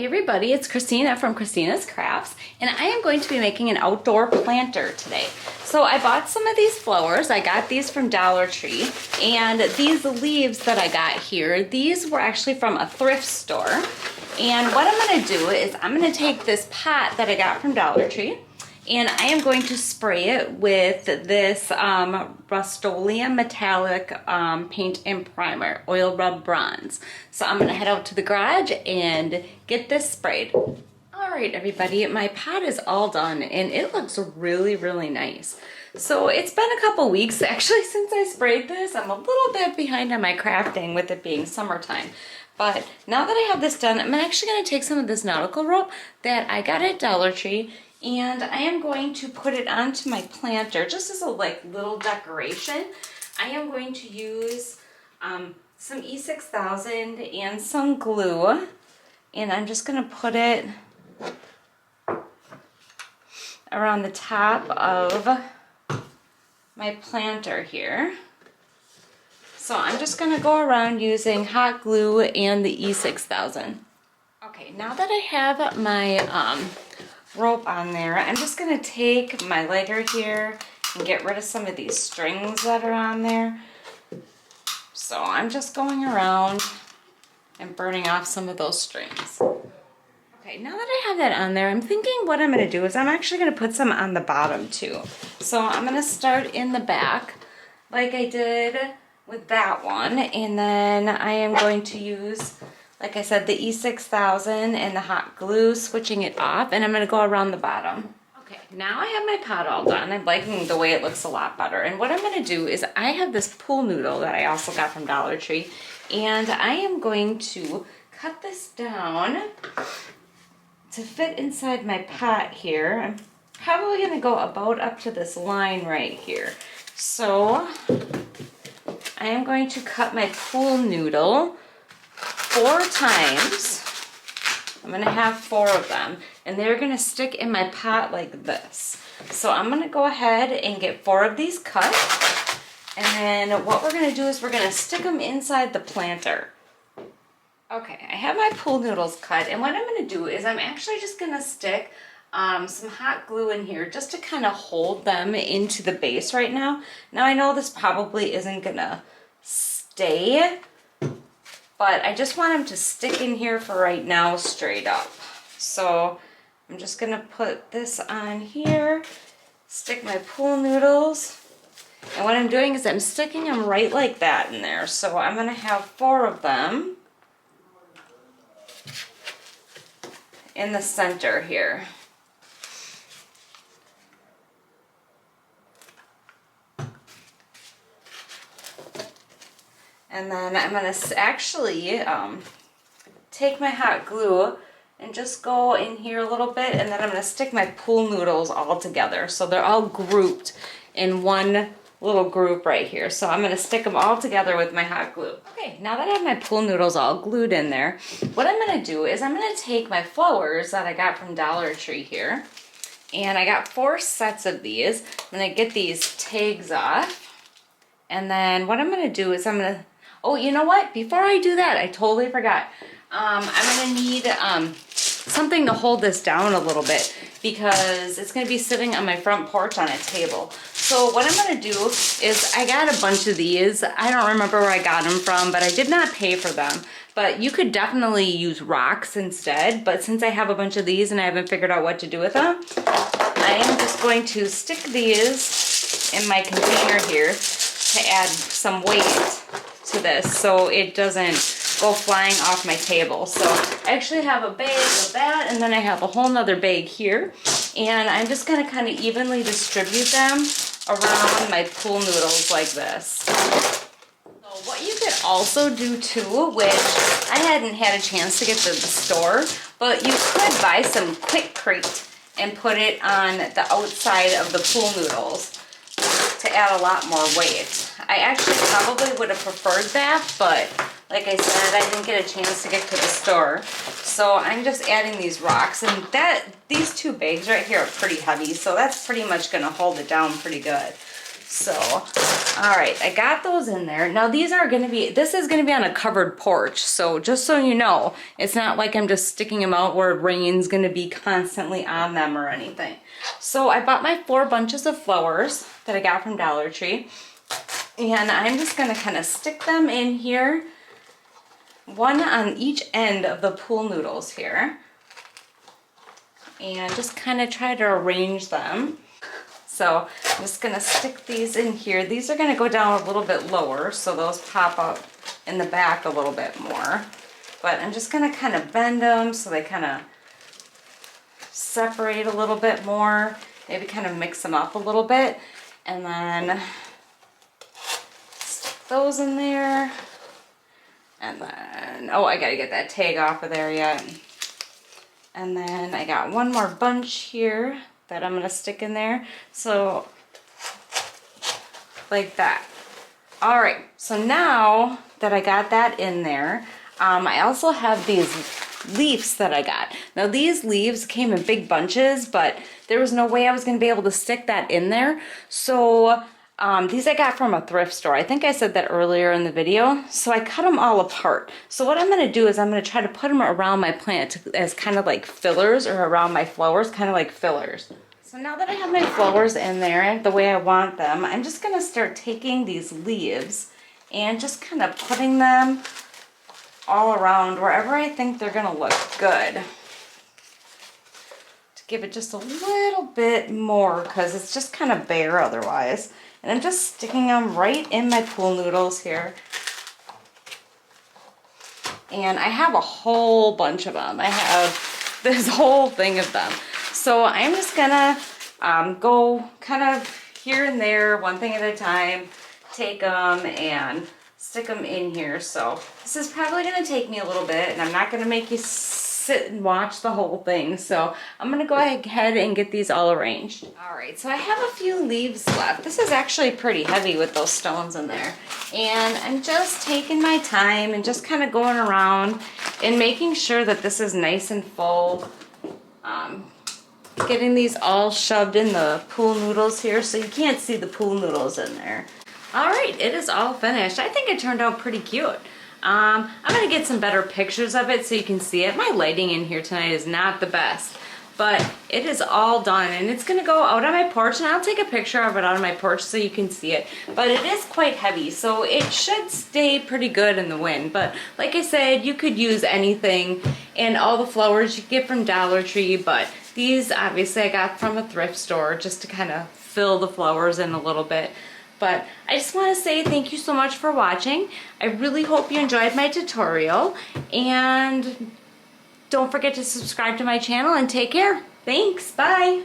everybody, it's Kristina from Kristina's Krafts, and I am going to be making an outdoor planter today. So I bought some of these flowers. I got these from Dollar Tree, and these leaves that I got here, these were actually from a thrift store. And what I'm going to do is I'm going to take this pot that I got from Dollar Tree, and I am going to spray it with this Rust-Oleum metallic paint and primer, oil rub bronze. So I'm gonna head out to the garage and get this sprayed. All right, everybody, my pot is all done and it looks really, really nice. So it's been a couple weeks actually since I sprayed this. I'm a little bit behind on my crafting with it being summertime. But now that I have this done, I'm actually gonna take some of this nautical rope that I got at Dollar Tree, and I am going to put it onto my planter just as a little decoration. I am going to use some E6000 and some glue, and I'm just going to put it around the top of my planter here. So I'm just going to go around using hot glue and the E6000. Okay, now that I have my rope on there, I'm just going to take my lighter here and get rid of some of these strings that are on there. So I'm just going around and burning off some of those strings. Okay, now that I have that on there, I'm thinking what I'm going to do is I'm actually going to put some on the bottom too. So I'm going to start in the back like I did with that one, and then I am going to use, like I said, the E6000 and the hot glue, switching it off, and I'm going to go around the bottom. Okay, now I have my pot all done. I'm liking the way it looks a lot better. And what I'm going to do is I have this pool noodle that I also got from Dollar Tree, and I am going to cut this down to fit inside my pot here. I'm probably going to go about up to this line right here. So I am going to cut my pool noodle 4 times. I'm gonna have 4 of them, and they're gonna stick in my pot like this. So I'm gonna go ahead and get 4 of these cut, and then what we're gonna do is we're gonna stick them inside the planter. Okay, I have my pool noodles cut, and what I'm gonna do is I'm actually just gonna stick some hot glue in here just to kind of hold them into the base right now. Now I know this probably isn't gonna stay, but I just want them to stick in here for right now straight up. So I'm just gonna put this on here, stick my pool noodles, and what I'm doing is I'm sticking them right like that in there. So I'm gonna have 4 of them in the center here. And then I'm going to actually take my hot glue and just go in here a little bit, and then I'm going to stick my pool noodles all together. So they're all grouped in one little group right here. So I'm going to stick them all together with my hot glue. Okay, now that I have my pool noodles all glued in there, what I'm going to do is I'm going to take my flowers that I got from Dollar Tree here, and I got 4 sets of these. I'm going to get these tags off, and then what I'm going to do is I'm going to, oh, you know what? Before I do that, I totally forgot. I'm gonna need something to hold this down a little bit because it's gonna be sitting on my front porch on a table. So what I'm gonna do is I got a bunch of these. I don't remember where I got them from, but I did not pay for them. But you could definitely use rocks instead. But since I have a bunch of these and I haven't figured out what to do with them, I am just going to stick these in my container here to add some weight to this so it doesn't go flying off my table. So I actually have a bag of that, and then I have a whole nother bag here, and I'm just going to kind of evenly distribute them around my pool noodles like this. So what you could also do too, which I hadn't had a chance to get to the store, but you could buy some Quick Crate and put it on the outside of the pool noodles to add a lot more weight. I actually probably would have preferred that, but like I said, I didn't get a chance to get to the store. So I'm just adding these rocks, and these 2 bags right here are pretty heavy, so that's pretty much gonna hold it down pretty good. So, all right, I got those in there. Now these are gonna be, this is gonna be on a covered porch. So just so you know, it's not like I'm just sticking them out where rain's gonna be constantly on them or anything. So I bought my 4 bunches of flowers that I got from Dollar Tree. And I'm just gonna kind of stick them in here, one on each end of the pool noodles here. And just kind of try to arrange them. So I'm just gonna stick these in here. These are gonna go down a little bit lower, so those pop up in the back a little bit more. But I'm just gonna kind of bend them so they kind of separate a little bit more. Maybe kind of mix them up a little bit. And then stick those in there. And then, oh, I gotta get that tag off of there yet. And then I got one more bunch here that I'm gonna stick in there. So, like that. All right, so now that I got that in there, I also have these leaves that I got. Now these leaves came in big bunches, but there was no way I was gonna be able to stick that in there. So these I got from a thrift store. I think I said that earlier in the video. So I cut them all apart. So what I'm gonna do is I'm gonna try to put them around my plant as kind of like fillers, or around my flowers, kind of like fillers. So now that I have my flowers in there the way I want them, I'm just gonna start taking these leaves and just kind of putting them all around wherever I think they're gonna look good. To give it just a little bit more, because it's just kind of bare otherwise. And I'm just sticking them right in my pool noodles here. And I have a whole bunch of them. I have this whole thing of them. So I'm just gonna go kind of here and there, one thing at a time, take them and stick them in here. So this is probably gonna take me a little bit, and I'm not gonna make you sit and watch the whole thing. So I'm gonna go ahead and get these all arranged. All right, so I have a few leaves left. This is actually pretty heavy with those stones in there. And I'm just taking my time and just kind of going around and making sure that this is nice and full. Getting these all shoved in the pool noodles here so you can't see the pool noodles in there. All right, it is all finished. I think it turned out pretty cute. I'm gonna get some better pictures of it so you can see it. My lighting in here tonight is not the best, but it is all done, and it's gonna go out on my porch, and I'll take a picture of it out on my porch so you can see it. But it is quite heavy, so it should stay pretty good in the wind. But like I said, you could use anything, and all the flowers you get from Dollar Tree, but these obviously I got from a thrift store just to kind of fill the flowers in a little bit. But I just want to say thank you so much for watching. I really hope you enjoyed my tutorial, and don't forget to subscribe to my channel, and take care. Thanks, bye.